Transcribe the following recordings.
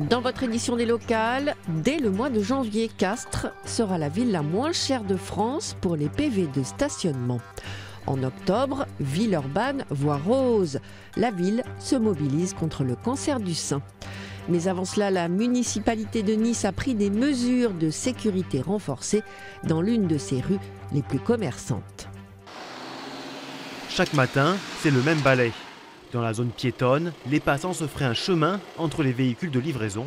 Dans votre édition des locales, dès le mois de janvier, Castres sera la ville la moins chère de France pour les PV de stationnement. En octobre, Villeurbanne voit rose. La ville se mobilise contre le cancer du sein. Mais avant cela, la municipalité de Nice a pris des mesures de sécurité renforcées dans l'une de ses rues les plus commerçantes. Chaque matin, c'est le même balai. Dans la zone piétonne, les passants se feraient un chemin entre les véhicules de livraison.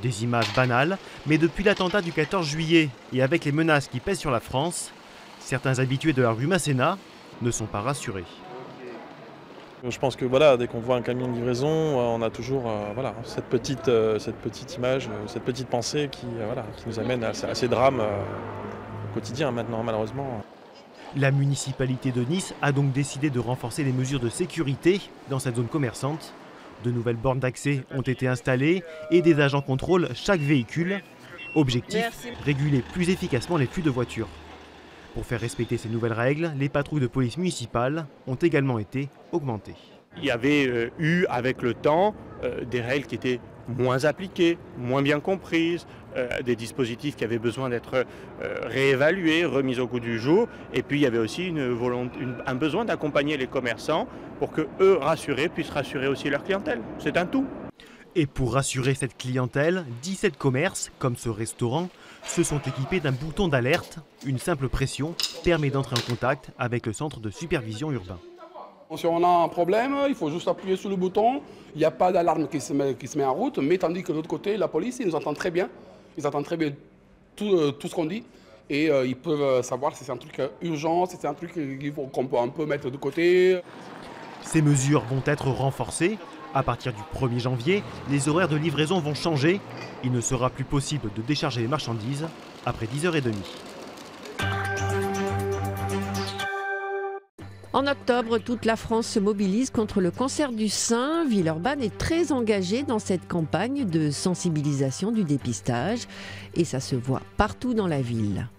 Des images banales, mais depuis l'attentat du 14 juillet et avec les menaces qui pèsent sur la France, certains habitués de la rue Masséna ne sont pas rassurés. Je pense que voilà, dès qu'on voit un camion de livraison, on a toujours cette petite image, cette petite pensée qui nous amène à ces drames au quotidien maintenant, malheureusement. La municipalité de Nice a donc décidé de renforcer les mesures de sécurité dans cette zone commerçante. De nouvelles bornes d'accès ont été installées et des agents contrôlent chaque véhicule. Objectif, réguler plus efficacement les flux de voitures. Pour faire respecter ces nouvelles règles, les patrouilles de police municipale ont également été augmentées. Il y avait eu avec le temps des règles qui étaient moins appliquées, moins bien comprises, des dispositifs qui avaient besoin d'être réévalués, remis au goût du jour. Et puis il y avait aussi un besoin d'accompagner les commerçants pour que eux, rassurés, puissent rassurer aussi leur clientèle. C'est un tout. Et pour rassurer cette clientèle, 17 commerces, comme ce restaurant, se sont équipés d'un bouton d'alerte. Une simple pression permet d'entrer en contact avec le centre de supervision urbain. Si on a un problème, il faut juste appuyer sur le bouton. Il n'y a pas d'alarme qui se met en route, mais tandis que de l'autre côté, la police, ils nous entendent très bien. Ils entendent très bien tout ce qu'on dit. Et ils peuvent savoir si c'est un truc urgent, si c'est un truc qu'on peut un peu mettre de côté. Ces mesures vont être renforcées. À partir du 1er janvier, les horaires de livraison vont changer. Il ne sera plus possible de décharger les marchandises après 10h30. En octobre, toute la France se mobilise contre le cancer du sein. Villeurbanne est très engagée dans cette campagne de sensibilisation du dépistage et ça se voit partout dans la ville.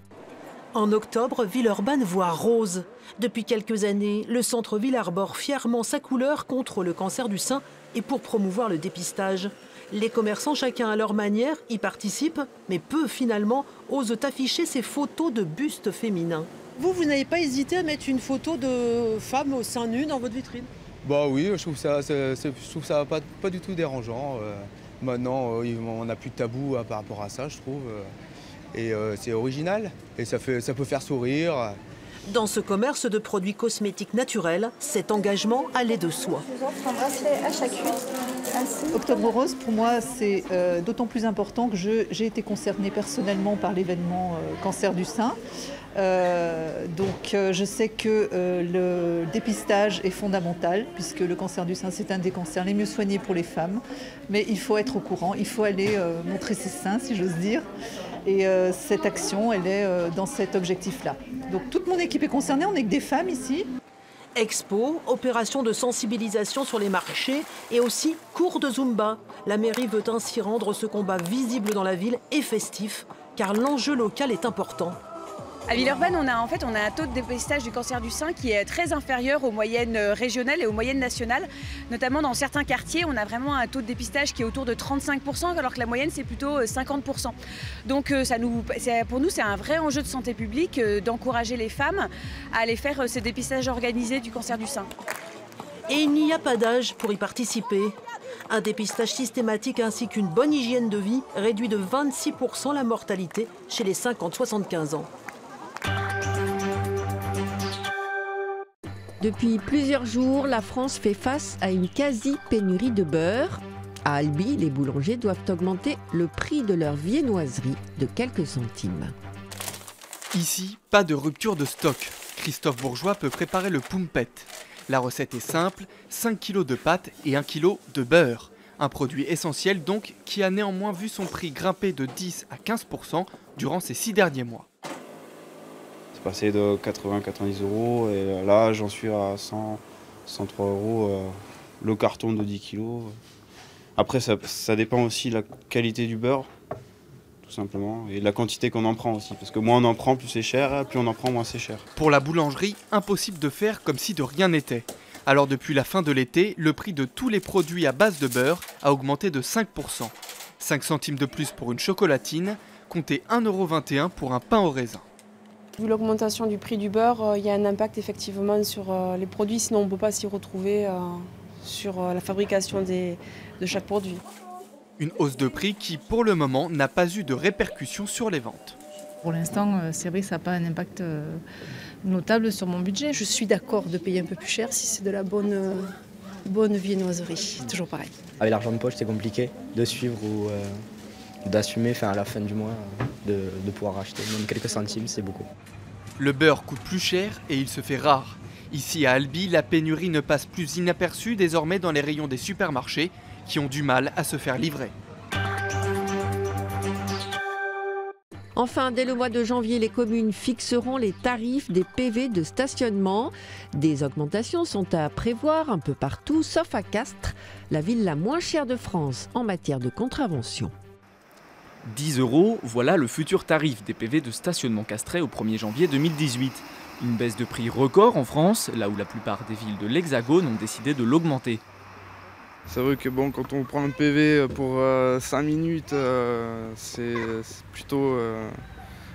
En octobre, Villeurbanne voit rose. Depuis quelques années, le centre-ville arbore fièrement sa couleur contre le cancer du sein et pour promouvoir le dépistage. Les commerçants, chacun à leur manière, y participent, mais peu finalement osent afficher ces photos de bustes féminins. Vous n'avez pas hésité à mettre une photo de femme au sein nu dans votre vitrine? Bah oui, je trouve ça pas du tout dérangeant. Maintenant, on n'a plus de tabou par rapport à ça, je trouve. Et c'est original et ça peut faire sourire. Dans ce commerce de produits cosmétiques naturels, cet engagement allait de soi. Je vous offre un bracelet à chacune. Ainsi. Octobre Rose, pour moi, c'est d'autant plus important que j'ai été concernée personnellement par l'événement cancer du sein. Donc je sais que le dépistage est fondamental puisque le cancer du sein c'est un des cancers les mieux soignés pour les femmes, mais il faut être au courant, il faut aller montrer ses seins si j'ose dire et cette action elle est dans cet objectif-là. Donc toute mon équipe est concernée, on n'est que des femmes ici. Expo, opération de sensibilisation sur les marchés et aussi cours de Zumba. La mairie veut ainsi rendre ce combat visible dans la ville et festif car l'enjeu local est important. À Villeurbanne, on a un taux de dépistage du cancer du sein qui est très inférieur aux moyennes régionales et aux moyennes nationales. Notamment dans certains quartiers, on a vraiment un taux de dépistage qui est autour de 35%, alors que la moyenne, c'est plutôt 50%. Donc pour nous, c'est un vrai enjeu de santé publique d'encourager les femmes à aller faire ces dépistages organisés du cancer du sein. Et il n'y a pas d'âge pour y participer. Un dépistage systématique ainsi qu'une bonne hygiène de vie réduit de 26% la mortalité chez les 50-75 ans. Depuis plusieurs jours, la France fait face à une quasi-pénurie de beurre. À Albi, les boulangers doivent augmenter le prix de leur viennoiserie de quelques centimes. Ici, pas de rupture de stock. Christophe Bourgeois peut préparer le poumpet. La recette est simple, 5 kg de pâte et 1 kg de beurre. Un produit essentiel donc qui a néanmoins vu son prix grimper de 10 à 15% durant ces 6 derniers mois. C'est passé de 80-90 € et là j'en suis à 100-103 € le carton de 10 kg. Après ça dépend aussi de la qualité du beurre, tout simplement, et de la quantité qu'on en prend aussi. Parce que moins on en prend, plus c'est cher, plus on en prend, moins c'est cher. Pour la boulangerie, impossible de faire comme si de rien n'était. Alors depuis la fin de l'été, le prix de tous les produits à base de beurre a augmenté de 5%. 5 centimes de plus pour une chocolatine, comptez 1,21 € pour un pain au raisin. Vu l'augmentation du prix du beurre, il y a un impact effectivement sur les produits, sinon on ne peut pas s'y retrouver sur la fabrication de chaque produit. Une hausse de prix qui, pour le moment, n'a pas eu de répercussions sur les ventes. Pour l'instant, c'est vrai que ça n'a pas un impact notable sur mon budget. Je suis d'accord de payer un peu plus cher si c'est de la bonne viennoiserie, toujours pareil. Avec l'argent de poche, c'est compliqué de suivre ou d'assumer à la fin du mois, de pouvoir acheter. Même quelques centimes, c'est beaucoup. Le beurre coûte plus cher et il se fait rare. Ici à Albi, la pénurie ne passe plus inaperçue désormais dans les rayons des supermarchés qui ont du mal à se faire livrer. Enfin, dès le mois de janvier, les communes fixeront les tarifs des PV de stationnement. Des augmentations sont à prévoir un peu partout, sauf à Castres, la ville la moins chère de France en matière de contravention. 10 €, voilà le futur tarif des PV de stationnement castrais au 1er janvier 2018. Une baisse de prix record en France, là où la plupart des villes de l'Hexagone ont décidé de l'augmenter. C'est vrai que bon, quand on prend un PV pour 5 minutes, c'est plutôt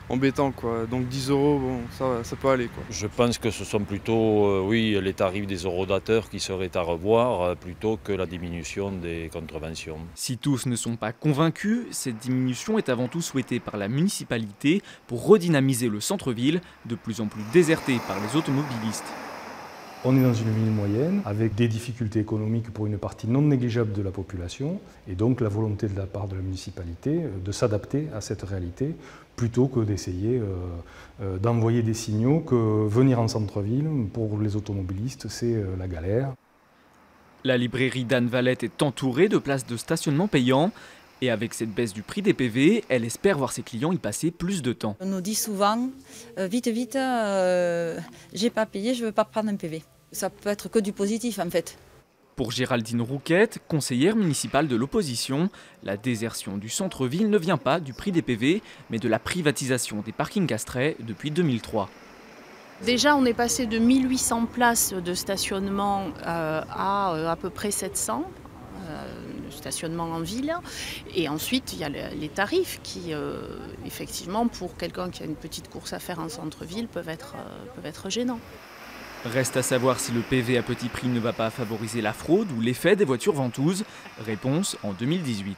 embêtant, quoi. Donc 10 €, bon, ça peut aller, quoi. Je pense que ce sont plutôt oui, les tarifs des horodateurs qui seraient à revoir plutôt que la diminution des contraventions. Si tous ne sont pas convaincus, cette diminution est avant tout souhaitée par la municipalité pour redynamiser le centre-ville, de plus en plus déserté par les automobilistes. On est dans une ville moyenne avec des difficultés économiques pour une partie non négligeable de la population et donc la volonté de la part de la municipalité de s'adapter à cette réalité plutôt que d'essayer d'envoyer des signaux que venir en centre-ville pour les automobilistes c'est la galère. La librairie d'Anne Valette est entourée de places de stationnement payants. Et avec cette baisse du prix des PV, elle espère voir ses clients y passer plus de temps. On nous dit souvent, vite, j'ai pas payé, je veux pas prendre un PV. Ça peut être que du positif en fait. Pour Géraldine Rouquette, conseillère municipale de l'opposition, la désertion du centre-ville ne vient pas du prix des PV, mais de la privatisation des parkings castrais depuis 2003. Déjà, on est passé de 1800 places de stationnement à peu près 700. Stationnement en ville, et ensuite il y a les tarifs qui effectivement pour quelqu'un qui a une petite course à faire en centre-ville peuvent être gênants. Reste à savoir si le PV à petit prix ne va pas favoriser la fraude ou l'effet des voitures ventouses. Réponse en 2018.